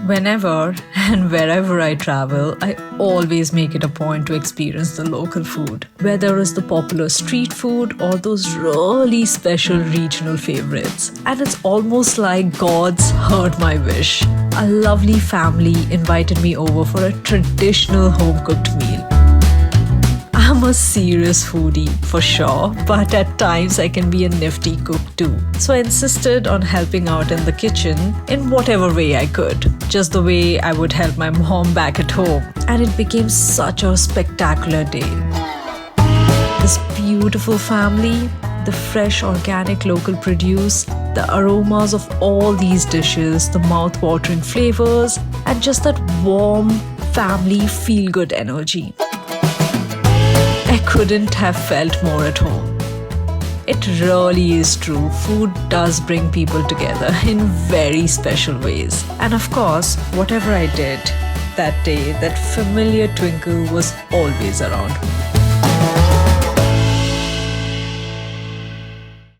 Whenever and wherever I travel, I always make it a point to experience the local food, whether it's the popular street food or those really special regional favorites. And it's almost like gods heard my wish. A lovely family invited me over for a traditional home-cooked meal. I'm a serious foodie for sure, but at times I can be a nifty cook too. So I insisted on helping out in the kitchen in whatever way I could, just the way I would help my mom back at home. And it became such a spectacular day. This beautiful family, the fresh organic local produce, the aromas of all these dishes, the mouth-watering flavors, and just that warm family feel-good energy. I couldn't have felt more at home. It really is true. Food does bring people together in very special ways. And of course, whatever I did that day, that familiar twinkle was always around me.